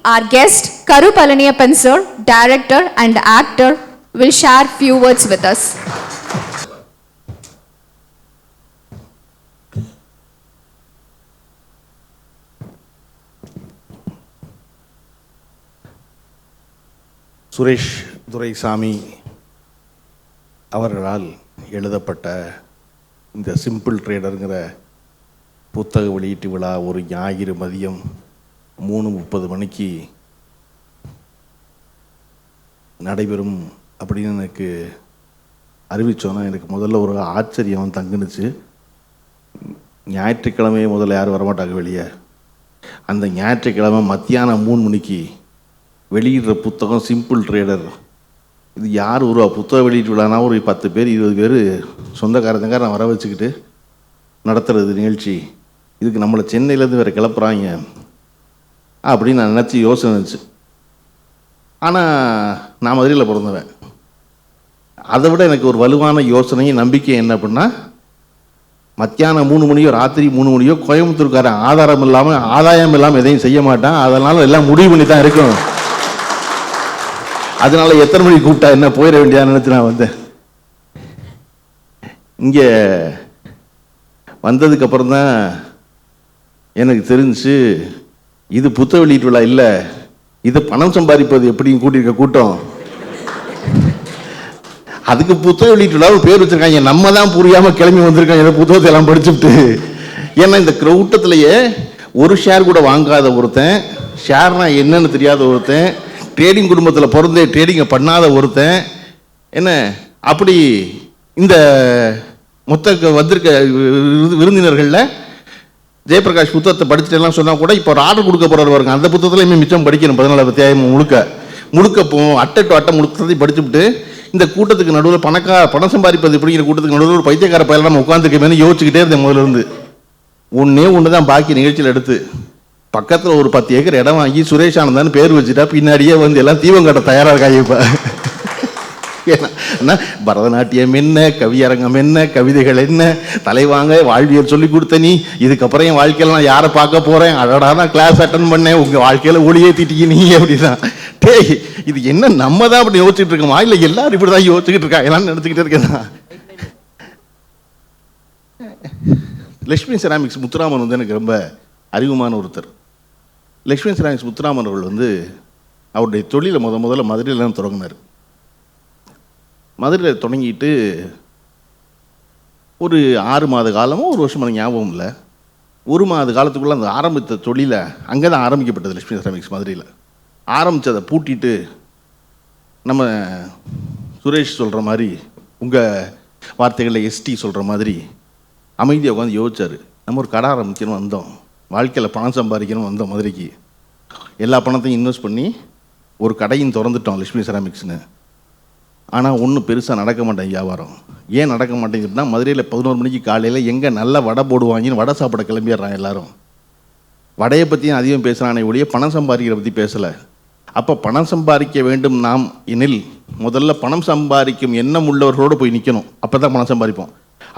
our guest Karu Palaniappan sir, director and actor, will share few words with us. Suresh Duraisamy அவர்களால் எழுதப்பட்ட இந்த simple ட்ரேடருங்கிற புத்தக வெளியீட்டு விழா ஒரு ஞாயிறு மதியம் 3:30 மணிக்கு நடைபெறும் அப்படின்னு எனக்கு அறிவித்தோன்னா எனக்கு முதல்ல ஒரு ஆச்சரியம் தங்குனுச்சு. ஞாயிற்றுக்கிழமையே முதல்ல யாரும் வரமாட்டாங்க வெளியே. அந்த ஞாயிற்றுக்கிழமை மத்தியானம் 3 மணிக்கு வெளியிடுற புத்தகம் சிம்பிள் ட்ரேடர். இது யார் ஒரு புத்தக வெளியீட்டு விழானா ஒரு 10 பேர் 20 பேர் சொந்தக்காரங்க வர வச்சுக்கிட்டு நடத்துகிறது நிகழ்ச்சி. இதுக்கு நம்மளை சென்னையிலேருந்து வேறு கிளப்புறாங்க அப்படின்னு நான் நினச்சி யோசனை இருந்துச்சு. ஆனால் நான் மதுரையில் பிறந்தவன். அதை விட எனக்கு ஒரு வலுவான யோசனையும் நம்பிக்கை என்ன அப்படின்னா, மத்தியானம் 3 மணியோ ராத்திரி 3 மணியோ கோயம்புத்தூர்காரன் ஆதாரம் இல்லாமல் ஆதாயம் இல்லாமல் எதையும் செய்ய மாட்டான். அதனால் எல்லாம் முடிவு பண்ணி தான் இருக்கும். அதனால எத்தனை மணிக்கு கூப்பிட்டா என்ன போயிட வேண்டியதான்னு நினச்சி நான் வந்தேன். இங்கே வந்ததுக்கப்புறம் தான் எனக்கு தெரிஞ்சு இது புத்தக வெளியீட்டு விழா இல்லை, இது பணம் சம்பாதிப்பது எப்படின்னு கூட்டியிருக்க கூட்டம். அதுக்கு புத்தக வெளியீட்டு விழா ஒரு பேர் வச்சுருக்காங்க. நம்ம தான் புரியாமல் கிளம்பி வந்திருக்காங்க இந்த புத்தகத்தை எல்லாம் படிச்சுட்டு. ஏன்னா இந்த கூட்டத்திலேயே ஒரு ஷேர் கூட வாங்காத ஒருத்தன், ஷேர்னா என்னன்னு தெரியாத ஒருத்தன், ட்ரேடிங் குடும்பத்தில் பிறந்தே ட்ரேடிங்கை பண்ணாத ஒருத்தன், என்ன அப்படி இந்த மொத்த வந்திருக்க விருந்தினர்களில் ஜெயபிரகாஷ் புத்தகத்தை படிச்சுட்டு எல்லாம் சொன்னால் கூட இப்போ ஒரு ஆர்டர் கொடுக்க போகிறாரு பாருங்க, அந்த புத்தகத்துலையுமே மிச்சம் படிக்கணும். 14 அத்தியாயம் முழுக்க அட்டை டு அட்டை முழுக்கத்தையும் படிச்சுவிட்டு இந்த கூட்டத்துக்கு நடுவில் பணம் சம்பாதிப்பது எப்படிங்கிற கூட்டத்துக்கு நடுவில் ஒரு பைத்தியக்கார பயில நம்ம உட்காந்துருக்கேன்னு யோசிச்சுக்கிட்டே இருந்தேன். முதல்ல இருந்து ஒன்று தான் பாக்கி நிகழ்ச்சியில் எடுத்து பக்கத்தில் ஒரு 10 ஏக்கர் இடம் வாங்கி சுரேஷ் ஆனந்தான்னு பேர் வச்சுட்டா பின்னாடியே வந்து எல்லாம் தீபம் கட்ட தயாராக இருக்காங்க. இப்போ ஏன்னா பரதநாட்டியம் என்ன, கவியரங்கம் என்ன, கவிதைகள் என்ன, தலைவாங்க வாழ்வியல் சொல்லி கொடுத்த நீ, இதுக்கப்புறம் என் வாழ்க்கையில் நான் யாரை பார்க்க போகிறேன், அழகா தான் கிளாஸ் அட்டன் பண்ணேன், உங்கள் வாழ்க்கையில் ஒளியேற்றிட்டீங்க நீ அப்படிதான். டேய் இது என்ன நம்ம தான் அப்படி யோசிச்சுட்டு இருக்கோமா இல்லை எல்லாரும் இப்படி தான் யோசிச்சுக்கிட்டு இருக்கா எல்லாம் நினச்சிக்கிட்டே இருக்கேன். லக்ஷ்மி செராமிக்ஸ் முத்துராமன் வந்து எனக்கு ரொம்ப அறிவுமான ஒருத்தர். லக்ஷ்மி செராமிக்ஸ் முத்துராமன் அவர்கள் வந்து அவருடைய தொழிலை முதல்ல மதுரையில் தான் தொடங்கினார். மதுரையில் தொடங்கிட்டு ஒரு 6 மாத காலமோ 1 வருஷம் எனக்கு ஞாபகம் இல்லை. 1 மாத காலத்துக்குள்ளே அந்த ஆரம்பித்த தொழிலை அங்கே தான் ஆரம்பிக்கப்பட்டது. லக்ஷ்மி செராமிக்ஸ் மதுரையில் ஆரம்பித்ததை பூட்டிட்டு நம்ம சுரேஷ் சொல்கிற மாதிரி, உங்கள் வார்த்தைகளில் எஸ்டி சொல்கிற மாதிரி அமைதியாக உட்காந்து யோசிச்சார். நம்ம ஒரு கடை ஆரம்பிக்கணும் வந்தோம், வாழ்க்கையில் பணம் சம்பாதிக்கணும் வந்தோம் மதுரைக்கு. எல்லா பணத்தையும் இன்வெஸ்ட் பண்ணி ஒரு கடையும் திறந்துட்டோம் லக்ஷ்மி செராமிக்ஸ்னு. ஆனால் ஒன்றும் பெருசாக நடக்க மாட்டேன் வியாபாரம். ஏன் நடக்க மாட்டேங்குதுன்னா, மதுரையில் 11 மணிக்கு காலையில் எங்கே நல்ல வடை போடுவாங்கன்னு வடை சாப்பிட கிளம்பிடுறாங்க எல்லாரும். வடையை பற்றியும் அதிகம் பேசுகிறானே ஒழிய பணம் சம்பாதிக்கிறத பற்றி பேசலை. அப்போ பணம் சம்பாதிக்க வேண்டும் நாம் எனில் முதல்ல பணம் சம்பாதிக்கும் எண்ணம் உள்ளவர்களோடு போய் நிற்கணும், அப்போ தான் பணம் சம்பாதிப்போம்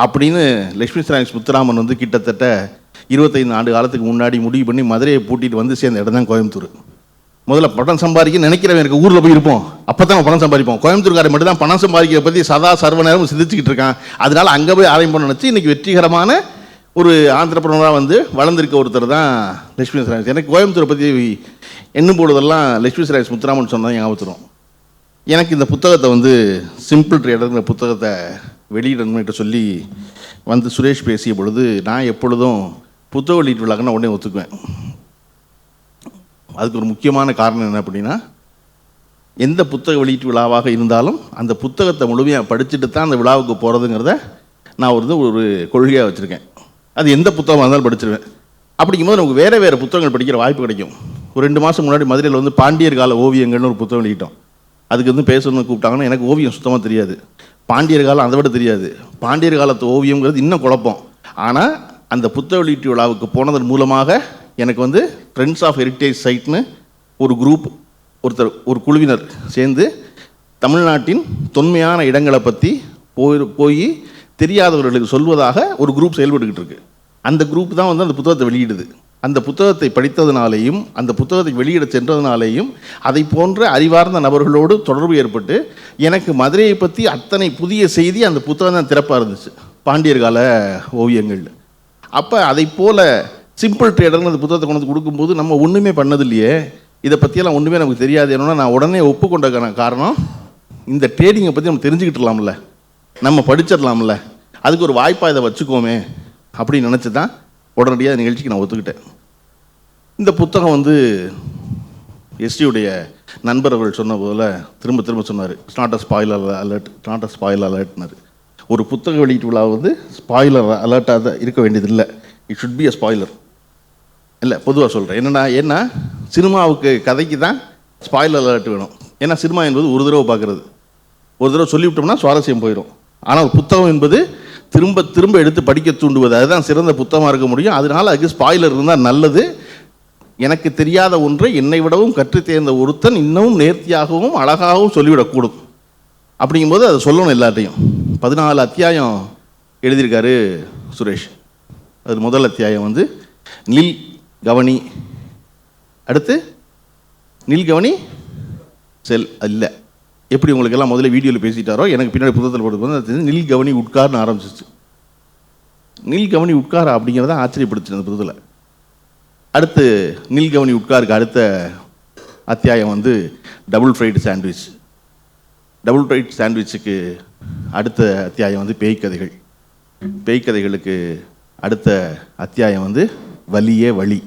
அப்படின்னு லக்ஷ்மி செராமிக்ஸ் முத்துராமன் வந்து கிட்டத்தட்ட 25 ஆண்டு காலத்துக்கு முன்னாடி முடிவு பண்ணி மதுரையை பூட்டிட்டு வந்து சேர்ந்த இடம் தான் கோயம்புத்தூர். முதல்ல பணம் சம்பாதிக்க நினைக்கிறவன் எனக்கு ஊரில் போய் இருப்போம், அப்போ தான் பணம் சம்பாதிப்போம். கோயம்புத்தூர்காரை மட்டும் தான் பணம் சம்பாதிக்கிறத பற்றி சதா சர்வ நேரம் சிந்திச்சுக்கிட்டு இருக்கான். அதனால அங்கே போய் ஆரம்பிப்போம்னு நினச்சி இன்றைக்கி வெற்றிகரமான ஒரு ஆந்திரப்பிரனராக வந்து வளர்ந்துருக்க ஒருத்தர் தான் லக்ஷ்மி செராமிக்ஸ். எனக்கு கோயம்புத்தூரை பற்றி எண்ணும் போடுவதெல்லாம் லக்ஷ்மி செராமிக்ஸ் முத்துராமன் சொன்னதான் ஞாபகம். எனக்கு இந்த புத்தகத்தை வந்து சிம்பிள் ட்ரேடர்ங்கிற புத்தகத்தை வெளியிடணும்னு சொல்லி வந்து சுரேஷ் பேசிய பொழுது, நான் எப்பொழுதும் புத்தக வெளியீட்டு விழாக்குன்னா உடனே ஒத்துக்குவேன். அதுக்கு ஒரு முக்கியமான காரணம் என்ன அப்படின்னா, எந்த புத்தக வெளியீட்டு விழாவாக இருந்தாலும் அந்த புத்தகத்தை முழுமையாக படிச்சுட்டு தான் அந்த விழாவுக்கு போகிறதுங்கிறத நான் ஒரு கொள்கையாக வச்சுருக்கேன். அது எந்த புத்தகமாக இருந்தாலும் படிச்சிருவேன். அப்படிங்கும்போது நமக்கு வேறு புத்தகங்கள் படிக்கிற வாய்ப்பு கிடைக்கும். ஒரு 2 மாதம் முன்னாடி மதுரையில் வந்து பாண்டியர் கால ஓவியங்கள்னு ஒரு புத்தகம் வெளியிட்டோம். அதுக்கு வந்து பேசணும்னு கூப்பிட்டாங்கன்னா எனக்கு ஓவியம் சுத்தமாக தெரியாது, பாண்டியர் காலம் அதை விட தெரியாது. பாண்டியர் காலத்து ஓவியங்கிறது இன்னும் குழப்பம். ஆனால் அந்த புத்தக வெளியீட்டு விழாவுக்கு போனதன் மூலமாக எனக்கு வந்து ஃப்ரெண்ட்ஸ் ஆஃப் ஹெரிட்டேஜ் சைட்னு ஒரு குரூப், ஒரு குழுவினர் சேர்ந்து தமிழ்நாட்டின் தொன்மையான இடங்களை பற்றி போய் தெரியாதவர்களுக்கு சொல்வதாக ஒரு குரூப் செயல்பட்டுக்கிட்டு இருக்கு. அந்த குரூப் தான் வந்து அந்த புத்தகத்தை வெளியிடுது. அந்த புத்தகத்தை படித்ததுனாலேயும் அந்த புத்தகத்தை வெளியிட சென்றதுனாலேயும் அதை போன்ற அறிவார்ந்த நபர்களோடு தொடர்பு ஏற்பட்டு எனக்கு மதுரையை பற்றி அத்தனை புதிய செய்தி அந்த புத்தகம் தான் திறப்பாக இருந்துச்சு, பாண்டியர் கால ஓவியங்கள். அப்போ அதை போல் சிம்பிள் ட்ரேடர்னு அந்த புத்தகத்தை கொண்டு வந்து கொடுக்கும்போது நம்ம ஒன்றுமே பண்ணது இல்லையே, இதை பற்றியெல்லாம் ஒன்றுமே நமக்கு தெரியாது. என்னன்னா நான் உடனே ஒப்புக்கொண்ட காரணம், இந்த ட்ரேடிங்கை பற்றி நம்ம தெரிஞ்சுக்கிட்டுலாம்ல, நம்ம படிச்சிடலாம்ல, அதுக்கு ஒரு வாய்ப்பாக இதை வச்சுக்கோமே அப்படின்னு நினச்சி தான் உடனடியாக நிகழ்ச்சிக்கு நான் ஒத்துக்கிட்டேன். இந்த புத்தகம் வந்து எஸ்டியுடைய நண்பர் அவர்கள் சொன்ன போதில் திரும்ப திரும்ப சொன்னார், it's not a spoiler alert, not a spoiler அலர்ட்னார். ஒரு புத்தக வெளியீட்டு விழா வந்து ஸ்பாயிலர் அலர்ட்டாக தான் இருக்க வேண்டியதில்லை, it should be a spoiler. இல்லை, பொதுவாக சொல்கிறேன். ஏன்னா சினிமாவுக்கு கதைக்கு தான் ஸ்பாயிலர் அலர்ட் வேணும். ஏன்னா சினிமா என்பது ஒரு தடவை பார்க்குறது, ஒரு தடவை சொல்லிவிட்டோம்னா சுவாரஸ்யம் போயிடும். ஆனால் ஒரு புத்தகம் என்பது திரும்ப திரும்ப எடுத்து படிக்க தூண்டுவது, அதுதான் சிறந்த புத்தகமாக இருக்க முடியும். அதனால் அதுக்கு ஸ்பாயிலர் இருந்தால் நல்லது. எனக்கு தெரியாத ஒன்றை என்னை விடவும் கற்று தேர்ந்த ஒருத்தன் இன்னமும் நேர்த்தியாகவும் அழகாகவும் சொல்லிவிடக்கூடும். அப்படிங்கும்போது அதை சொல்லணும் எல்லாத்தையும். 14 அத்தியாயம் எழுதியிருக்காரு சுரேஷ். அது முதல் அத்தியாயம் வந்து நில் கவனி, அடுத்து நில் கவனி செல் இல்லை, எப்படி உங்களுக்கு எல்லாம் முதல்ல வீடியோவில் பேசிட்டாரோ எனக்கு பின்னாடி புத்தகத்தில் போட்டு நில் கவனி உட்கார்னு ஆரம்பிச்சிச்சு. நில் கவனி உட்கார அப்படிங்கிறத ஆச்சரியப்படுச்சு அந்த புத்தகத்தில். அடுத்து நில் கவனி உட்காருக்கு அடுத்த அத்தியாயம் வந்து double fried sandwich. Double fried சாண்ட்விச்சுக்கு அடுத்த அத்தியாயம் வந்து பேய் கதைகள். பேய் கதைகளுக்கு அடுத்த அத்தியாயம் வந்து வலியே வழி.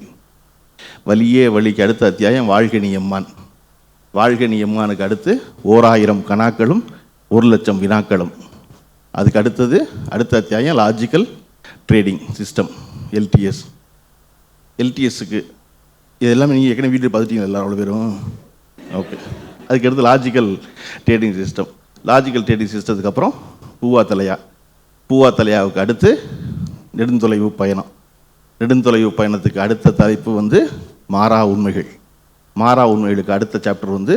வலியே வழிக்கு அடுத்த அத்தியாயம் வாழ்கனி எம்மான். வாழ்கனி எம்மானுக்கு அடுத்து 1000 கணாக்களும் 1,00,000 வினாக்களும். அதுக்கு அடுத்தது அடுத்த அத்தியாயம் லாஜிக்கல் ட்ரேடிங் சிஸ்டம், எல்டிஎஸ். எல்டிஎஸ்க்கு இது எல்லாமே நீங்கள் ஏற்கனவே வீடியோ பார்த்துட்டீங்க எல்லாரும் அவ்வளோ பேரும். ஓகே, அதுக்கு அடுத்து logical trading system. Logical trading சிஸ்டத்துக்கு அப்புறம் பூவா தலையா. பூவா தலையாவுக்கு அடுத்து நெடுந்தொலைவு பயணம். நெடுந்தொலைவு பயணத்துக்கு அடுத்த தலைப்பு வந்து மாறா உண்மைகள். மாறா உண்மைகளுக்கு அடுத்த சாப்டர் வந்து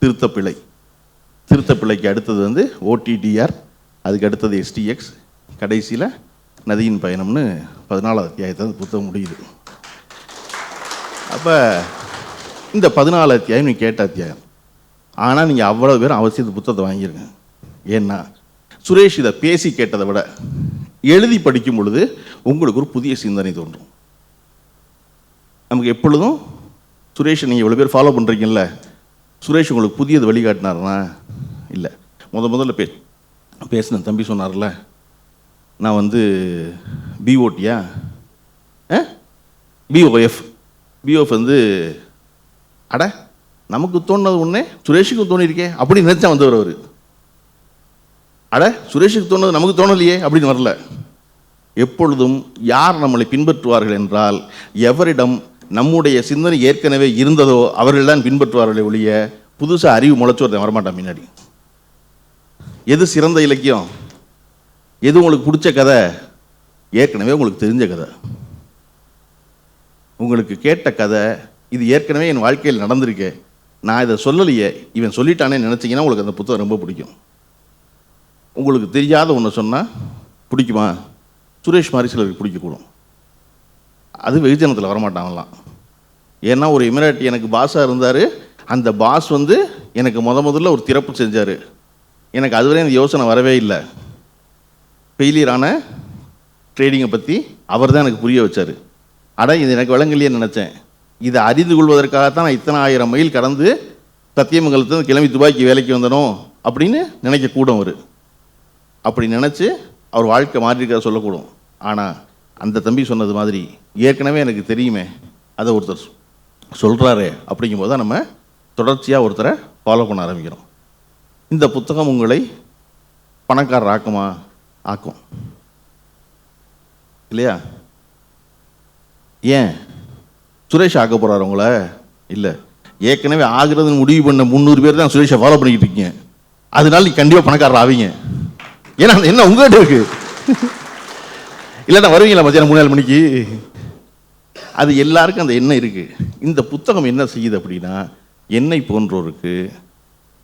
திருத்தப்பிழை. திருத்தப்பிழைக்கு அடுத்தது வந்து ஓடிடிஆர், அதுக்கு அடுத்தது எஸ்டிஎக்ஸ், கடைசியில் நதியின் பயணம்னு 14 அத்தியாயத்தை புத்தகம் முடியுது. அப்போ இந்த 14 அத்தியாயம் நீங்கள் கேட்ட அத்தியாயம். ஆனால் நீங்கள் அவ்வளோ பேரும் அவசியம் புத்தகத்தை வாங்கிடுங்க. ஏன்னா சுரேஷ் இதை பேசி கேட்டதை விட எழுதி படிக்கும் பொழுது உங்களுக்கு ஒரு புதிய சிந்தனை தோன்றும். நமக்கு எப்பொழுதும் சுரேஷை நீங்கள் இவ்வளோ பேர் ஃபாலோ பண்ணுறீங்கல்ல, சுரேஷ் உங்களுக்கு புதியது வழிகாட்டினார்னா இல்லை. முதல்ல பேசின தம்பி சொன்னார்ல, நான் வந்து பிஓடியா பிஓஎஃப் வந்து அட நமக்கு தோணுனது ஒன்றே சுரேஷுக்கு தோணியிருக்கே அப்படின்னு நினச்சா வந்தவர் அவர். அட சுரேஷுக்கு தோணுது நமக்கு தோணலையே அப்படின்னு வரல. எப்பொழுதும் யார் நம்மளை பின்பற்றுவார்கள் என்றால், எவரிடம் நம்முடைய சிந்தனை ஏற்கனவே இருந்ததோ அவர்கள் தான் பின்பற்றுவார்களே ஒழிய புதுசாக அறிவு முளைச்சு ஒருத்தன் வரமாட்டான் பின்னாடி. எது சிறந்த இலக்கியம், எது உங்களுக்கு பிடிச்ச கதை, ஏற்கனவே உங்களுக்கு தெரிஞ்ச கதை, உங்களுக்கு கேட்ட கதை, இது ஏற்கனவே என் வாழ்க்கையில் நடந்திருக்கே, நான் இதை சொல்லலையே இவன் சொல்லிட்டானே நினச்சிங்கன்னா உங்களுக்கு அந்த புத்தகம் ரொம்ப பிடிக்கும். உங்களுக்கு தெரியாத ஒன்று சொன்னால் பிடிக்குமா? சுரேஷ் மாதிரி சிலருக்கு பிடிக்கக்கூடும். அது வெகுஜனத்தில் வரமாட்டாங்களாம். ஏன்னா ஒரு எமிராட்டி எனக்கு பாஸாக இருந்தார். அந்த பாஸ் வந்து எனக்கு முதல்ல ஒரு திறப்பு செஞ்சார். எனக்கு அதுவரை அந்த யோசனை வரவே இல்லை. ஃபெயிலியரான ட்ரேடிங்கை பற்றி அவர் தான் எனக்கு புரிய வச்சார். அட இது எனக்கு விளங்கலையே நினச்சேன். இதை அறிந்து கொள்வதற்காகத்தான் நான் இத்தனை 1000 மைல் கடந்து சத்தியமங்கலத்துலேருந்து கிளம்பி துபாய்க்கு வேலைக்கு வந்தனோ அப்படின்னு நினைக்கக்கூடும். அவர் அப்படி நினச்சி அவர் வாழ்க்கை மாற்றிருக்காத சொல்லக்கூடும். ஆனால் அந்த தம்பி சொன்னது மாதிரி ஏற்கனவே எனக்கு தெரியுமே, அதை ஒருத்தர் சொல்கிறாரே அப்படிங்கும்போது தான் நம்ம தொடர்ச்சியாக ஒருத்தரை ஃபாலோ பண்ண ஆரம்பிக்கிறோம். இந்த புத்தகம் உங்களை பணக்காரர் ஆக்குமா? ஆக்கும் இல்லையா? ஏன் சுரேஷ் ஆக்க போகிறார் உங்களை? இல்லை, ஏற்கனவே ஆகுறதுன்னு முடிவு பண்ண 300 பேர் தான் சுரேஷை ஃபாலோ பண்ணிக்கிட்டு இருக்கீங்க. அதனால நீ கண்டிப்பாக பணக்காரர் ஆவீங்க. ஏன்னா என்ன உங்கள்கிட்ட இருக்கு. இல்லைன்னா வருவீங்களா மத்தியானம் 3-4 மணிக்கு? அது எல்லாருக்கும் அந்த எண்ணம் இருக்குது. இந்த புத்தகம் என்ன செய்யுது அப்படின்னா, என்னை போன்றோருக்கு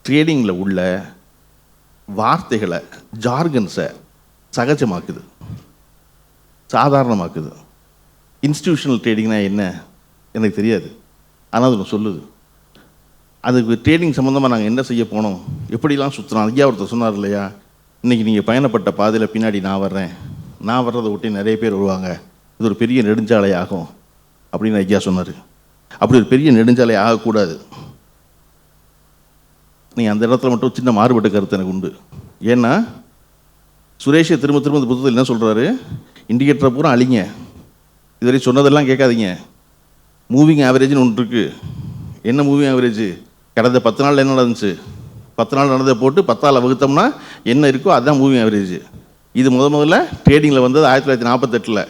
ட்ரேடிங்கில் உள்ள வார்த்தைகளை, ஜார்கன்ஸை சகஜமாக்குது, சாதாரணமாக்குது. இன்ஸ்டிடியூஷனல் ட்ரேடிங்னா என்ன எனக்கு தெரியாது, ஆனால் அது ஒன்று சொல்லுது. அதுக்கு ட்ரேடிங் சம்மந்தமாக நாங்கள் என்ன செய்ய போனோம், எப்படிலாம் சுற்றுறோம். ஐயா ஒருத்தர் சொன்னார் இல்லையா, இன்றைக்கி நீங்கள் பயணப்பட்ட பாதையில் பின்னாடி நான் வர்றேன், நான் வர்றதை ஒட்டி நிறைய பேர் வருவாங்க, இது ஒரு பெரிய நெடுஞ்சாலை ஆகும் அப்படின்னு ஐயா சொன்னார். அப்படி ஒரு பெரிய நெடுஞ்சாலை ஆகக்கூடாது. நீங்கள் அந்த இடத்துல மட்டும் சின்ன மாறுபட்ட கருத்து எனக்கு உண்டு. ஏன்னா சுரேஷை திரும்ப திரும்ப இந்த புத்தகத்தில் என்ன சொல்கிறாரு, இண்டிகேட்டரை பூரா அழிங்க, இதுவரை சொன்னதெல்லாம் கேட்காதீங்க, மூவிங் ஆவரேஜ்னு ஒன்று இருக்குது. என்ன மூவிங் ஆவரேஜ்? கடந்த 10 நாள் என்ன நடந்துச்சு, 10 நாள் நடந்ததை போட்டு 10ஆல் வகுத்தோம்னா என்ன இருக்கோ அதுதான் மூவிங் ஆவரேஜ். இது முதல்ல ட்ரேடிங்கில் வந்தது 1948.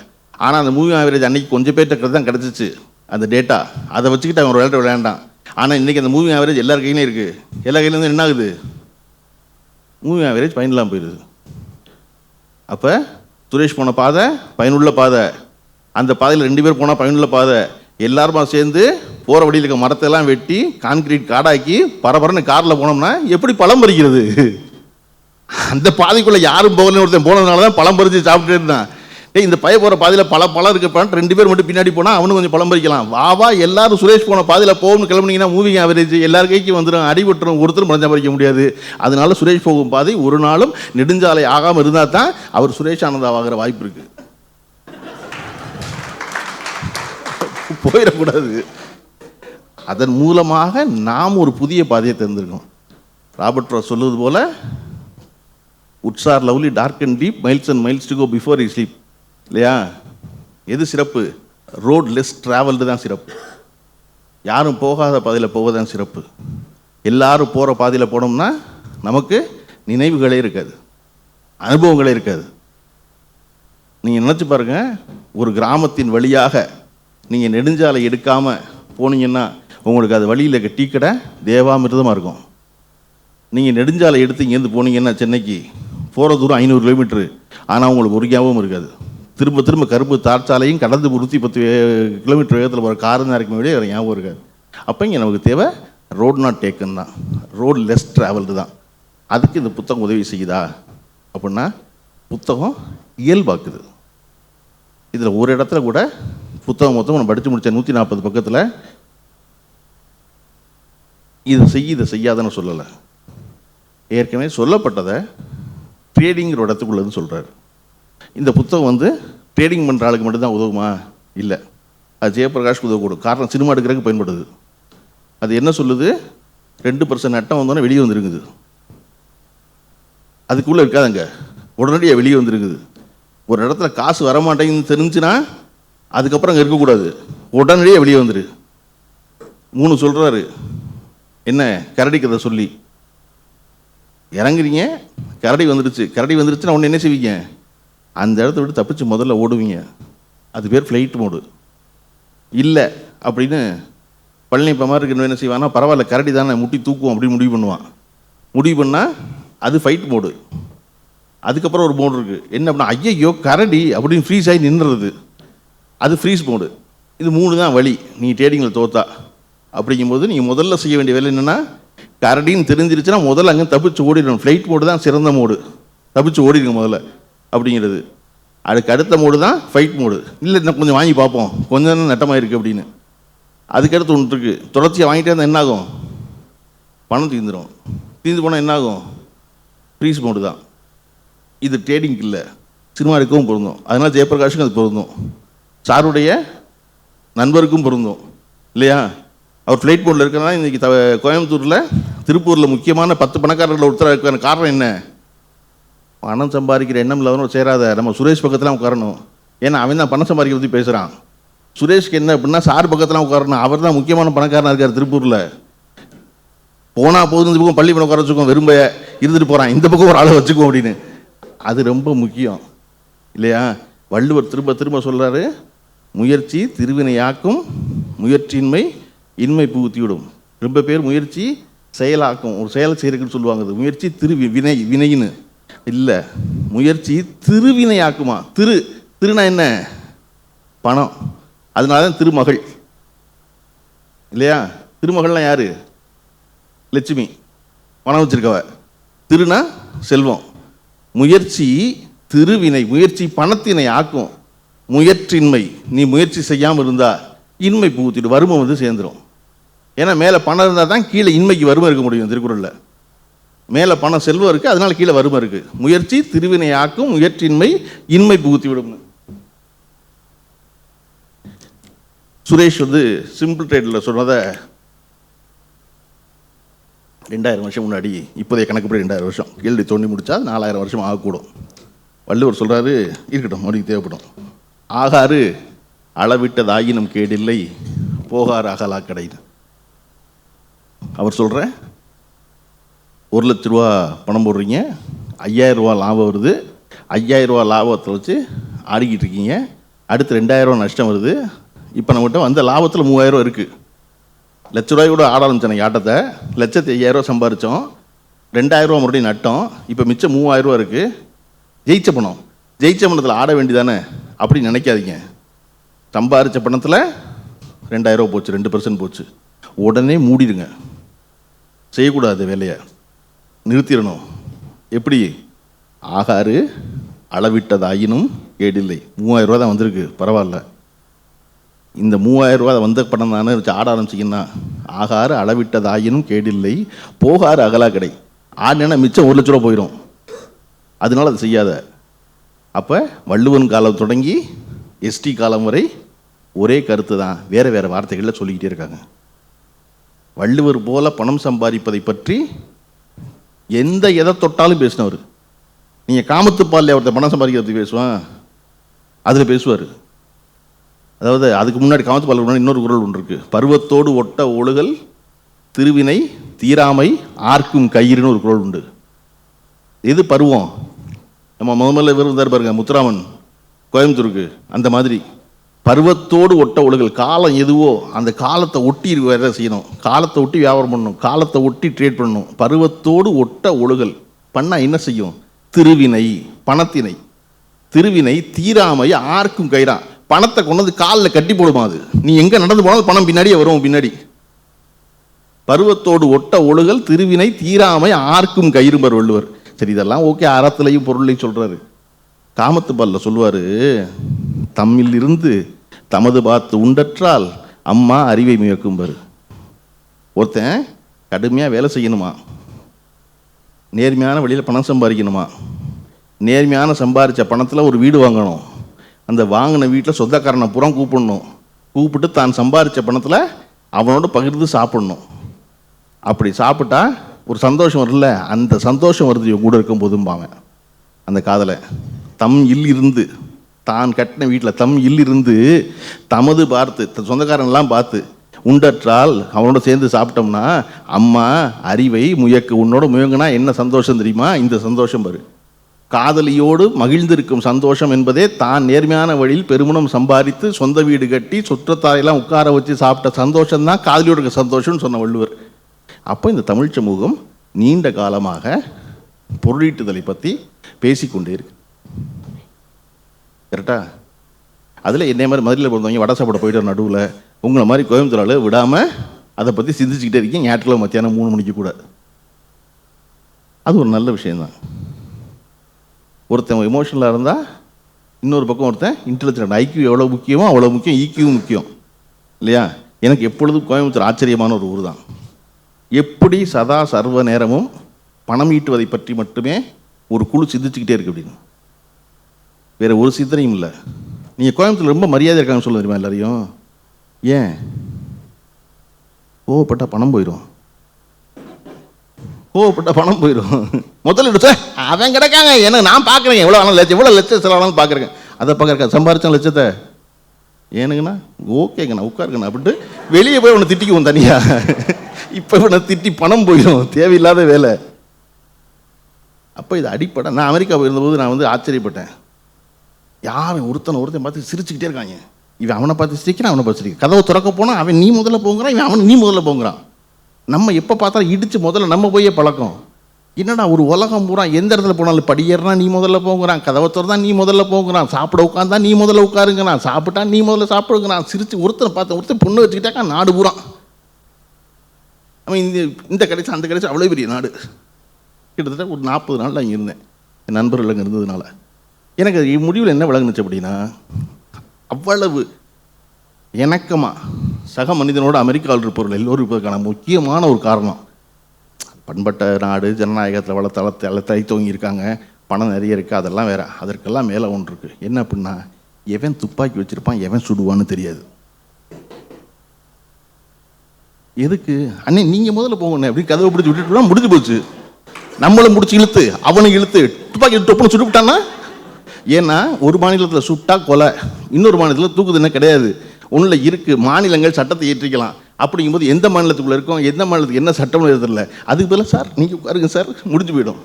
ஆனால் அந்த மூவிங் ஆவரேஜ் அன்றைக்கி கொஞ்சம் பேர்கிட்ட தான் கிடச்சிச்சு அந்த டேட்டா, அதை வச்சுக்கிட்டு அவன் ஒரு விளையாண்டான். ஆனால் இன்றைக்கி அந்த மூவிங் ஆவரேஜ் எல்லார் கையிலையும் இருக்குது. எல்லா கையிலேருந்து என்ன ஆகுது, மூவிங் ஆவரேஜ் பயனில்லாமல் போயிடுது. அப்போ சுரேஷ் போன பாதை பயனுள்ள பாதை, அந்த பாதையில் 2 பேர் போனால் பயனுள்ள பாதை, எல்லாருமா சேர்ந்து போகிற வழியில் இருக்க மரத்தெல்லாம் வெட்டி கான்கிரீட் காடாக்கி பரபரன்னு காரில் போனோம்னா எப்படி பழம் பறிக்கிறது? அந்த பாதைக்குள்ளே யாரும் போகலன்னு ஒருத்தன் போனதுனால தான் பழம் பறித்து சாப்பிட்டு இருந்தான். இந்த பய போகிற பாதையில் பழம் இருக்கப்படான்னு 2 பேர் மட்டும் பின்னாடி போனால் அவனு கொஞ்சம் பழம் பறிக்கலாம். வா எல்லாரும் சுரேஷ் போன பாதையில் போகணும்னு கிளம்புனீங்கன்னா மூவிங் ஆவரேஜ் எல்லார் கைக்கு வந்துடும், அடிபட்டுரும், ஒருத்தரும் பழம் பறிக்க முடியாது. அதனால சுரேஷ் போகும் பாதை ஒரு நாளும் நெடுஞ்சாலை ஆகாமல் இருந்தால் தான் அவர் சுரேஷ் ஆனந்தாவாகிற வாய்ப்பு இருக்குது. போயிடக்கூடாது. அதன் மூலமாக நாம் ஒரு புதிய பாதையை தேர்ந்தெடுக்கணும். ராபர்ட் ராஸ் சொல்லுவது போல, woods are lovely dark and deep, miles and miles to go before you sleep. இல்லையா? எது சிறப்பு? ரோட் லெஸ் ட்ராவல்டு தான் சிறப்பு. யாரும் போகாத பாதையில் போவதுதான் சிறப்பு. எல்லாரும் போகிற பாதையில் போனோம்னா நமக்கு நினைவுகளே இருக்காது, அனுபவங்களே இருக்காது. நீங்கள் நினச்சி பாருங்கள், ஒரு கிராமத்தின் வழியாக நீங்கள் நெடுஞ்சாலை எடுக்காமல் போனீங்கன்னா உங்களுக்கு அது வழியில் இருக்க டீ கடை தேவாமிர்தமாக இருக்கும். நீங்கள் நெடுஞ்சாலை எடுத்து இங்கேருந்து போனீங்கன்னா சென்னைக்கு போகிற தூரம் 500 கிலோமீட்ரு, ஆனால் உங்களுக்கு ஒரு ஞாபகமும் இருக்காது. திரும்ப திரும்ப கருப்பு தார்ச்சாலையும் கடந்து 110 கிலோமீட்டர் வேகத்தில் போகிற காரு தான் இருக்குமே விட வேறு ஞாபகம் இருக்காது. அப்போ இங்கே நமக்கு தேவை ரோட் நாட் டேக்கன் தான், ரோடு லெஸ் ட்ராவல்டு தான். அதுக்கு இந்த புத்தகம் உதவி செய்யுதா அப்படின்னா, புத்தகம் இயல்பாக்குது. இதில் ஒரு இடத்துல கூட புத்தகம் மொத்தம் நான் படித்து முடித்தேன் 140 பக்கத்தில் இதை செய்யாதன்னு சொல்லலை. ஏற்கனவே சொல்லப்பட்டதை ட்ரேடிங்கிற இடத்துக்குள்ளதுன்னு சொல்கிறாரு. இந்த புத்தகம் ட்ரேடிங் பண்ணுற ஆளுக்கு மட்டும்தான் உதவுமா? இல்லை, அது ஜெயபிரகாஷ்க்கு உதவக்கூடும். காரணம், சினிமா எடுக்கிறதுக்கு பயன்படுது. அது என்ன சொல்லுது? 2% நட்டம் வந்தோன்னே வெளியே வந்துருக்குது. அதுக்குள்ளே இருக்காதுங்க, உடனடியாக வெளியே வந்துருக்குது. ஒரு இடத்துல காசு வரமாட்டேங்குன்னு தெரிஞ்சுன்னா அதுக்கப்புறம் அங்கே இருக்கக்கூடாது, உடனடியாக வெளியே வந்துரு. 3 சொல்கிறாரு. என்ன? கரடி கதை சொல்லி இறங்குறீங்க, கரடி வந்துருச்சுன்னா ஒன்று என்ன செய்வீங்க? அந்த இடத்த விட்டு தப்பிச்சு முதல்ல ஓடுவீங்க. அது பேர் ஃப்ளைட் மோடு. இல்லை அப்படின்னு பழனிப்ப மாதிரி இருக்கிற என்ன செய்வான்னா, பரவாயில்ல கரடி தானே முட்டி தூக்குவோம் அப்படின்னு முடிவு பண்ணுவான். முடிவு பண்ணால் அது ஃபைட் மோடு. அதுக்கப்புறம் ஒரு மோடு இருக்குது, என்ன அப்படின்னா, ஐயையோ கரடி அப்படின்னு ஃப்ரீஸ் ஆகி நின்றுறது, அது ஃப்ரீஸ் மோடு. இது 3 தான் வழி நீ ட்ரேடிங்கில் தோத்தா. அப்படிங்கும்போது நீங்கள் முதல்ல செய்ய வேண்டிய வேலை என்னென்னா, கரடின்னு தெரிஞ்சிருச்சுன்னா முதல்ல அங்கே தப்பிச்சு ஓடிடணும். ஃப்ளைட் மோடு தான் சிறந்த மோடு, தப்பிச்சு ஓடிடுங்க முதல்ல அப்படிங்கிறது. அதுக்கு அடுத்த மோடு தான் ஃபைட் மோடு. இல்லை இன்னும் கொஞ்சம் வாங்கி பார்ப்போம், கொஞ்சம் நட்டமாக இருக்குது அப்படின்னு. அதுக்கடுத்து ஒன்று இருக்குது, தொடர்ச்சியாக வாங்கிட்டே இருந்தால் என்னாகும்? பணம் தீர்ந்துடும். தீர்ந்து போனால் என்னாகும்? ஃப்ரீஸ் மோடு தான். இது ட்ரேடிங்க்கு இல்லை, சினிமா எடுக்கவும் பொருந்தும். அதனால் ஜெயபிரகாஷுக்கும் அது பொருந்தும், சாருடைய நண்பருக்கும் பொருந்தும். இல்லையா? அவர் ஃப்ளைட் மோடில் இருக்கிறனால இன்றைக்கி கோயம்புத்தூரில், திருப்பூரில் முக்கியமான 10 பணக்காரர்கள் ஒருத்தர் இருக்கான காரணம் என்ன? பணம் சம்பாதிக்கிற எண்ணம் இல்லாதவனும் சேராத நம்ம சுரேஷ் பக்கத்தில் உட்காரணும். ஏன்னா அவன் தான் பணம் சம்பாதிக்க பற்றி பேசுகிறான். சுரேஷ்க்கு என்ன அப்படின்னா, சார் பக்கத்தில் உட்காரணும். அவர் தான் முக்கியமான பணக்காரனாக இருக்கார் திருப்பூரில். போனால் போதும், இந்த பக்கம் பள்ளி பணம் உட்கார வச்சுக்கோம், விரும்ப இருந்துட்டு போகிறான், இந்த பக்கம் ஒரு ஆளை வச்சுக்கோம் அப்படின்னு. அது ரொம்ப முக்கியம். இல்லையா? வள்ளுவர் திரும்ப திரும்ப சொல்கிறாரு, முயற்சி திருவினையாக்கும், முயற்சியின்மை இன்மை புகுத்திவிடும். ரொம்ப பேர் முயற்சி செயலாக்கும், ஒரு செயலை செய்கிறதுன்னு சொல்லுவாங்க. அது முயற்சி வினைன்னு இல்லை, முயற்சி திருவினையாக்குமா. திருனா என்ன? பணம். அதனால தான் திருமகள். இல்லையா? திருமகள்லாம் யாரு? லட்சுமி, பணம் வச்சிருக்கவ. திருனா செல்வம். முயற்சி திருவினை, முயற்சி பணத்தினை ஆக்கும். முயற்சியின்மை, நீ முயற்சி செய்யாமல் இருந்தா இன்மை புகுத்திட்டு வறுமை வந்து சேர்ந்துடும். ஏன்னா மேலே பணம் இருந்தால் தான் கீழே இன்மைக்கு வறுமை இருக்க முடியும். திருக்குறளில் மேலே பணம் செல்வம் இருக்குது, அதனால கீழே வறுமை இருக்குது. முயற்சி திருவினையாக்கும், முயற்சியின்மை இன்மை புகுத்தி விடும். சுரேஷ் வந்து சிம்பிள் ட்ரேடில் சொன்னதை 2000 வருஷம் முன்னாடி, இப்போதைய கணக்குப்படி 2000 வருஷம், கேள்வி தோண்டி முடித்தா 4000 வருஷம் ஆகக்கூடும். வள்ளுவர் சொல்கிறாரு, இருக்கட்டும் மறுபடியும் தேவைப்படும். ஆகாறு அளவிட்டதாயினும் கேடில்லை, போகாறு அகலா கடைன்னு அவர் சொல்கிற. 1 லட்ச ரூபா பணம் போடுறீங்க, 5000 ரூபா லாபம் வருது, 5000 ரூபா லாபத்தை வச்சு ஆடிக்கிட்டு இருக்கீங்க, அடுத்து 2000 ரூபா நஷ்டம் வருது. இப்போ நம்மகிட்ட வந்த லாபத்தில் 3000 ரூபா இருக்குது. லட்ச ரூபாய் கூட ஆட ஆரம்பிச்சேன் ஆட்டத்தை, 1,50,000 ரூபா சம்பாரித்தோம், 2000 ரூபா மறுபடியும் நட்டோம், இப்போ மிச்சம் 3000 ரூபா இருக்குது. ஜெயிச்ச பணத்தில் ஆட வேண்டியதானே அப்படின்னு நினைக்காதீங்க. சம்பாரித்த பணத்தில் 2000 ரூபா போச்சு, 2% போச்சு, உடனே மூடிடுங்க. செய்யக்கூடாது, வேலையை நிறுத்திடணும். எப்படி? ஆகாறு அளவிட்டதாயினும் கேடில்லை. 3000 ரூபா தான் வந்திருக்கு, பரவாயில்ல. இந்த 3000 ரூபா வந்த பணம் தானே வச்சு ஆட ஆரம்பிச்சிங்கன்னா, ஆகாறு அளவிட்டதாயினும் கேடில்லை, போகாறு அகலா கடை. ஆடினா மிச்சம் 1 லட்ச ரூபா போயிடும். அதனால அதை செய்யாத. அப்போ வள்ளுவன் காலம் தொடங்கி எஸ்டி காலம் வரை ஒரே கருத்து தான், வேறு வேறு வார்த்தைகளில் சொல்லிக்கிட்டே இருக்காங்க. வள்ளுவர் போல பணம் சம்பாதிப்பதை பற்றி எதை தொட்டாலும் பேசினவர். நீங்கள் காமத்துப்பாலில் ஒருத்தர் பணம் சம்பாதிக்கிறத பேசுவான், அதில் பேசுவார். அதாவது அதுக்கு முன்னாடி காமத்துப்பாலில் முன்னாடி இன்னொரு குறள் ஒன்று இருக்குது, பருவத்தோடு ஒட்ட ஒழுகல் திருவினை தீராமை ஆர்க்கும் கயிறுன்னு ஒரு குறள் உண்டு. எது பருவம்? நம்ம முதல்ல இவர் இருந்தார் பாருங்க, முத்துராமன், கோயம்புத்தூருக்கு. அந்த மாதிரி பருவத்தோடு ஒட்ட ஒழுகல், காலம் எதுவோ அந்த காலத்தை ஒட்டி வேலை செய்யணும், காலத்தை ஒட்டி வியாபாரம் பண்ணணும், காலத்தை ஒட்டி ட்ரேட் பண்ணணும். பருவத்தோடு ஒட்ட ஒழுகல் பண்ணால் என்ன செய்யும்? திருவினை, பணத்தினை. திருவினை தீராமை ஆர்க்கும் கயிறா, பணத்தை கொண்டு வந்து காலில் கட்டி போடுமா. அது நீ எங்கே நடந்து போனாலும் பணம் பின்னாடியே வரும். பின்னாடி பருவத்தோடு ஒட்ட ஒழுகல் திருவினை தீராமை ஆர்க்கும் கயிறும்பர் வள்ளுவர். சரி, இதெல்லாம் ஓகே, அறத்திலையும் பொருளையும் சொல்கிறாரு. காமத்துப்பாலில் சொல்லுவார், தம்மில் இருந்து தமது பார்த்து உண்டற்றால் அம்மா அறிவை முயக்கும்பர். ஒருத்தன் கடுமையாக வேலை செய்யணுமா, நேர்மையான வழியில் பணம் சம்பாதிக்கணுமா, நேர்மையான சம்பாதிச்ச பணத்தில் ஒரு வீடு வாங்கணும், அந்த வாங்கின வீட்டில் சொந்தக்காரனை புறம் கூப்பிடணும், கூப்பிட்டு தான் சம்பாதிச்ச பணத்தில் அவனோட பகிர்ந்து சாப்பிடணும். அப்படி சாப்பிட்டா ஒரு சந்தோஷம் வரல, அந்த சந்தோஷம் வருது கூட இருக்கும் போதும்பாங்க. அந்த காதலை தம் இருந்து, தான் கட்டின வீட்டில் தம் இருந்து தமது பார்த்து, சொந்தக்காரன்லாம் பார்த்து உண்டற்றால் அவனோட சேர்ந்து சாப்பிட்டோம்னா அம்மா அறிவை முயக்கு, உன்னோட முயங்குனா என்ன சந்தோஷம் தெரியுமா? இந்த சந்தோஷம் பாரு. காதலியோடு மகிழ்ந்திருக்கும் சந்தோஷம் என்பதே தான் நேர்மையான வழியில் பெருமணம் சம்பாதித்து சொந்த வீடு கட்டி சுற்றத்தாரையெல்லாம் உட்கார வச்சு சாப்பிட்ட சந்தோஷம் தான் காதலியோட இருக்க சந்தோஷம்னு சொன்ன வள்ளுவர். அப்போ இந்த தமிழ் சமூகம் நீண்ட காலமாக பொருளீட்டுதலை பற்றி பேசிக்கொண்டே இருக்கு. கரெக்டா? அதில் என்னை மாதிரி மதுரையில் பிறந்தவங்க வடை சாப்பிட போயிட்டு நடுவில் உங்களை மாதிரி கோயம்புத்தூரால் விடாமல் அதை பற்றி சிந்திச்சுக்கிட்டே இருக்கீங்க. ஞாயிற்றுக்கிழமை மத்தியானம் 3 மணிக்கு கூட. அது ஒரு நல்ல விஷயந்தான். ஒருத்தன் எமோஷனலாக இருந்தால் இன்னொரு பக்கம் ஒருத்தன் இன்டெலிஜென்ட். ஐக்கியூ எவ்வளோ முக்கியமோ அவ்வளோ முக்கியம் ஈக்கியும் முக்கியம் இல்லையா? எனக்கு எப்பொழுதும் கோயம்புத்தூர் ஆச்சரியமான ஒரு ஊர் தான். எப்படி சதா சர்வ நேரமும் பணம் ஈட்டுவதை பற்றி மட்டுமே ஒரு குழு சிந்திச்சுக்கிட்டே இருக்கு அப்படின்னு, வேறு ஒரு சிந்தனையும் இல்லை. நீங்கள் கோயம்புத்தூர் ரொம்ப மரியாதை இருக்காங்கன்னு சொல்ல தெரியுமா எல்லாரையும்? ஏன்? கோவப்பட்டால் பணம் போயிடும், கோவப்பட்டால் பணம் போயிடும். முதல்ல எடுத்து அவன் கிடக்காங்க, ஏன்னா நான் பார்க்குறேன் எவ்வளோ லட்சம் செலவானாலும் பார்க்குறேன். அதை பார்க்குறேன் சம்பாரித்தான் லட்சத்தை ஏனுங்கண்ணா ஓகேங்கண்ணா உட்காருங்கண்ணா அப்படின்ட்டு வெளியே போய் அவனை திட்டிக்குவோம் தனியாக. இப்போ இவனை திட்டி பணம் போயிடும், தேவையில்லாத வேலை. அப்போ இது அடிப்படை. நான் அமெரிக்கா போயிருந்தபோது நான் வந்து ஆச்சரியப்பட்டேன். யாரும் ஒருத்தன் பார்த்து சிரிச்சுக்கிட்டே இருக்காங்க. இவன் அவனை பார்த்து சிரிக்கிறான், அவனை பார்த்து சிரிக்கிறான். கதவை திறக்க போனால் அவன் நீ முதல்ல போங்கிறான், இவன் அவன் நீ முதல்ல போங்கிறான். நம்ம எப்போ பார்த்தாலும் இடித்து முதல்ல நம்ம போயே பழக்கம். என்னடா ஒரு உலகம் பூரா எந்த இடத்துல போனாலும் படியேறனா நீ முதல்ல போங்கிறான், கதவை திறந்தா நீ முதல்ல போங்கிறான், சாப்பிட உட்காந்தா நீ முதல்ல உட்காருங்கிறான், சாப்பிட்டா நீ முதல்ல சாப்பிடுங்கிறான். சிரித்து ஒருத்தன் பொண்ணு வச்சுக்கிட்டாக்கா நாடு பூரா. அவன் இந்த கடைசி அந்த கடைசி அவ்வளோ பெரிய நாடு. கிட்டத்தட்ட ஒரு 40 நாள் அங்கே இருந்தேன் என் நண்பர்கள் அங்கே இருந்ததுனால. எனக்கு முடிவில் என்ன விளங்குனுச்சு அப்படின்னா, அவ்வளவு இணக்கமாக சக மனிதனோட அமெரிக்காவில் இருப்பவர்கள் எல்லோரும் இருப்பதற்கான முக்கியமான ஒரு காரணம், பண்பட்ட நாடு, ஜனநாயகத்தில் வளர்த்து தோங்கி இருக்காங்க, பணம் நிறைய இருக்குது, அதெல்லாம் வேற. அதற்கெல்லாம் மேலே ஒன்று இருக்குது. என்ன அப்படின்னா, எவன் துப்பாக்கி வச்சுருப்பான், எவன் சுடுவான்னு தெரியாது. எதுக்கு அண்ணே நீங்கள் முதல்ல போங்கண்ணே அப்படின்னு கதவை பிடிச்சி விட்டுட்டு முடிஞ்சு போச்சு. நம்மளும் முடிச்சு இழுத்து அவனை இழுத்து துப்பாக்கி டொப்புன்னு சுட்டு விட்டான்னா, ஏன்னா ஒரு மாநிலத்தில் சுட்டா கொலை, இன்னொரு மாநிலத்தில் தூக்குதுன்னா கிடையாது. ஒன்றில் இருக்குது, மாநிலங்கள் சட்டத்தை ஏற்றிக்கலாம். அப்படிங்கும்போது எந்த மாநிலத்துக்குள்ளே இருக்கோம், எந்த மாநிலத்துக்கு என்ன சட்டம்னு எழுதல, அதுக்கு பதிலாக சார் நீங்கள் உட்காருங்க சார், முடிஞ்சு போயிடும்.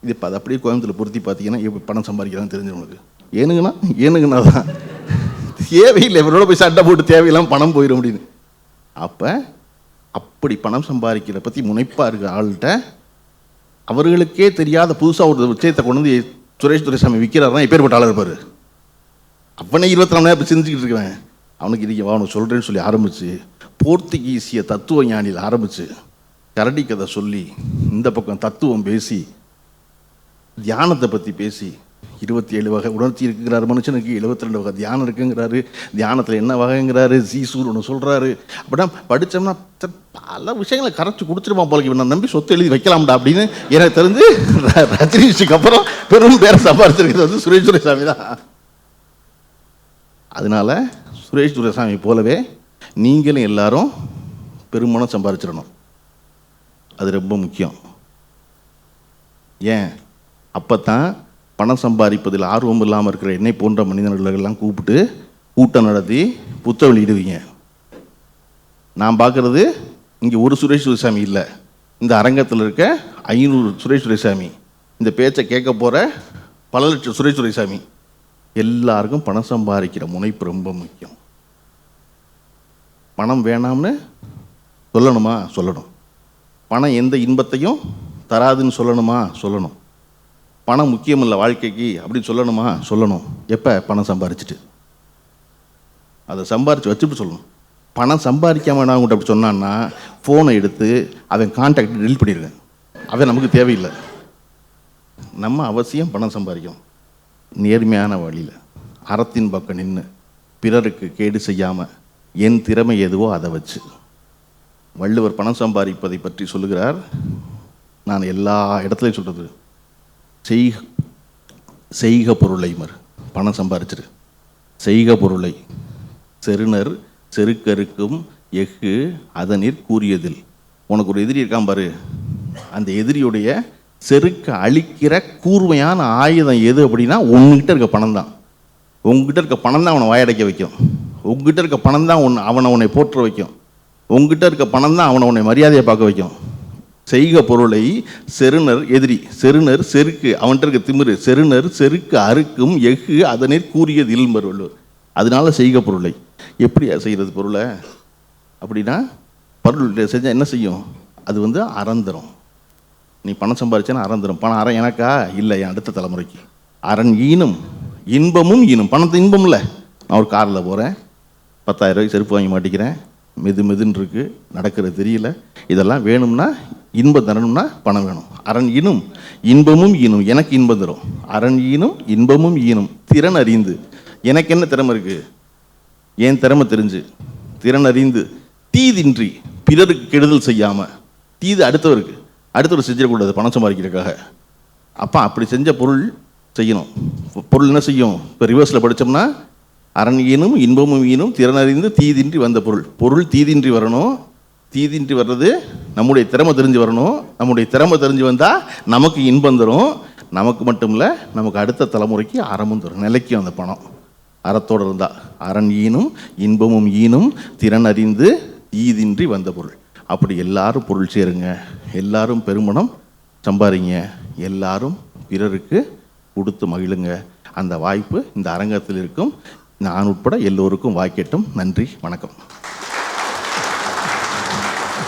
இது இப்போ அதை அப்படியே கோயம்புத்தூர் பொருத்தி பார்த்தீங்கன்னா எப்படி பணம் சம்பாதிக்கிறான்னு தெரிஞ்சவங்களுக்கு ஏனுங்கண்ணா தான் தேவையில்லை, இவரோட போய் சட்டை போட்டு தேவையில்லாமல் பணம் போயிடும் அப்படின்னு. அப்போ அப்படி பணம் சம்பாதிக்கிறத பற்றி முனைப்பாக இருக்கிற ஆள்கிட்ட அவர்களுக்கே தெரியாத புதுசாக ஒரு விஷயத்தை கொண்டு வந்து சுரேஷ் துரைசாமி விற்கிறாருன்னா எப்பேற்பட்ட ஆள் இருப்பார். அவனே 24 மணி நேரம் செஞ்சுக்கிட்டு இருக்கேன். அவனுக்கு இன்றைக்கி அவனுக்கு சொல்கிறேன்னு சொல்லி ஆரம்பித்து, போர்த்துகீசிய தத்துவ ஞானியில் ஆரம்பித்து கரடி கதை சொல்லி, இந்த பக்கம் தத்துவம் பேசி, தியானத்தை பற்றி பேசி, 27 வகை உணர்ச்சி இருக்குங்கிறாரு மனுஷனுக்கு, 72 வகை தியானம் இருக்குங்கிறாரு, தியானத்தில் என்ன வகைங்கிறாரு, சீசூர் ஒன்று சொல்கிறாரு. அப்படின்னா படித்தோம்னா பல விஷயங்களை கரைச்சி கொடுத்துருப்பான் போல, நான் நம்பி சொத்து எழுதி வைக்கலாம்டா அப்படின்னு. எனக்கு தெரிஞ்சு ரஜினிஷுக்கு அப்புறம் பெரும் பேரை சம்பாதிச்சிருக்கிறது வந்து சுரேஷ் துரைசாமி தான். அதனால சுரேஷ் துரைசாமி போலவே நீங்களும் எல்லாரும் பெருமணம் சம்பாதிச்சிடணும். அது ரொம்ப முக்கியம். ஏன் அப்போ தான் பணம் சம்பாதிப்பதில் ஆர்வம் இல்லாமல் இருக்கிற என்னை போன்ற மனிதர்களெல்லாம் கூப்பிட்டு கூட்டம் நடத்தி புத்தகம் வெளியிடுவீங்க. நான் பார்க்குறது இங்கே ஒரு சுரேஷ் துரைசாமி இல்லை, இந்த அரங்கத்தில் இருக்க 500 சுரேஷ் துரைசாமி, இந்த பேச்சை கேட்க போகிற பல லட்சம் சுரேஷ் துரைசாமி, எல்லாருக்கும் பணம் சம்பாதிக்கிற முனைப்பு ரொம்ப முக்கியம். பணம் வேணாம்னு சொல்லணுமா? சொல்லணும். பணம் எந்த இன்பத்தையும் தராதுன்னு சொல்லணுமா? சொல்லணும். பணம் முக்கியம் இல்லை வாழ்க்கைக்கு அப்படின்னு சொல்லணுமா? சொல்லணும். எப்போ? பணம் சம்பாரிச்சிட்டு. அதை சம்பாரித்து வச்சுட்டு சொல்லணும். பணம் சம்பாதிக்காம நான் உங்கள்கிட்ட அப்படி சொன்னான்னா ஃபோனை எடுத்து அவன் கான்டாக்ட் டெலிட் பண்ணிடுவேன். அவன் நமக்கு தேவையில்லை. நம்ம அவசியம் பணம் சம்பாதிக்கணும். நேர்மையான வழியில் அறத்தின் பக்கம் நின்று பிறருக்கு கேடு செய்யாமல் என் திறமை எதுவோ அதை வச்சு. வள்ளுவர் பணம் சம்பாதிப்பதை பற்றி சொல்லுகிறார். நான் எல்லா இடத்துலையும் சொல்கிறது, செய்க பொருளை பணம் சம்பாரிச்சிரு, செய்க பொருளை செருணர் செருக்கருக்கும் எஃகு அதனிற் கூறியதில். உனக்கு ஒரு எதிரி இருக்கான் பாரு, அந்த எதிரியுடைய செருக்க அழிக்கிற கூர்மையான ஆயுதம் எது அப்படின்னா உங்ககிட்ட இருக்க பணம் தான். உங்ககிட்ட இருக்க பணம் தான் அவனை வாயடைக்க வைக்கும். உங்ககிட்ட இருக்க பணம் தான் அவனை உன்னை போற்ற வைக்கும். உங்ககிட்ட இருக்க பணம் தான் அவனை உன்னை மரியாதையை பார்க்க வைக்கும். செய்க பொருளை செருணர் எதிரி, செருணர் செருக்கு அவன்கிட்ட இருக்க திமிரு, செருணர் செருக்கு அறுக்கும் எஃகு அதனிற் கூறியது இல்மர் வள்ளுவர். அதனால செய்க பொருளை. எப்படியா செய்கிறது பொருளை அப்படின்னா, பொருள் செஞ்சால் என்ன செய்யும்? அது வந்து அறந்தரும். நீ பணம் சம்பாதிச்சேன்னா அறந்தரும். பணம் அறம் எனக்கா? இல்லை, என் அடுத்த தலைமுறைக்கு. அரண் ஈனும் இன்பமும் ஈனும். பணத்தை இன்பம் இல்லை. நான் ஒரு காரில் போகிறேன், 10,000 ரூபாய்க்கு செருப்பு வாங்கி மாட்டிக்கிறேன், மெதுன்னு இருக்குது, நடக்கிறது தெரியல. இதெல்லாம் வேணும்னா, இன்பம் தரணும்னா பணம் வேணும். அரண் ஈனும் இன்பமும் ஈனும். எனக்கு இன்பம் தரும். அரண் ஈனும் இன்பமும் ஈனும். திறன் அறிந்து. எனக்கு என்ன திறமை இருக்குது? என் திறமை தெரிஞ்சு திறன் அறிந்து தீதின்றி பிறருக்கு கெடுதல் செய்யாமல், தீது அடுத்தவர் செஞ்சிடக்கூடாது பணம் சம்பாதிக்கிறதுக்காக. அப்போ அப்படி செஞ்ச பொருள் செய்யணும். பொருள் என்ன செய்யும்? இப்போ ரிவர்ஸில் படித்தோம்னா, அரண் ஈனும் இன்பமும் ஈனும் திறனறிந்து தீதின்றி வந்த பொருள் தீதின்றி வரணும். தீதின்றி வர்றது நம்முடைய திறமை தெரிஞ்சு வரணும். நம்முடைய திறமை தெரிஞ்சு வந்தால் நமக்கு இன்பம் தரும். நமக்கு மட்டும் இல்லை, நமக்கு அடுத்த தலைமுறைக்கு அறமும் தரும், நிலைக்கும் அந்த பணம் அறத்தோடு இருந்தால். அரண் ஈனும் இன்பமும் ஈனும் திறன் அறிந்து தீதின்றி வந்த பொருள். அப்படி எல்லாரும் பொருள் சேருங்க, எல்லாரும் பெருமணம் சம்பாதிங்க, எல்லாரும் பிறருக்கு கொடுத்து மகிழுங்க. அந்த வாய்ப்பு இந்த அரங்கத்தில் இருக்கும். நான் உட்பட எல்லோருக்கும் வாய்க்கட்டும். நன்றி, வணக்கம்.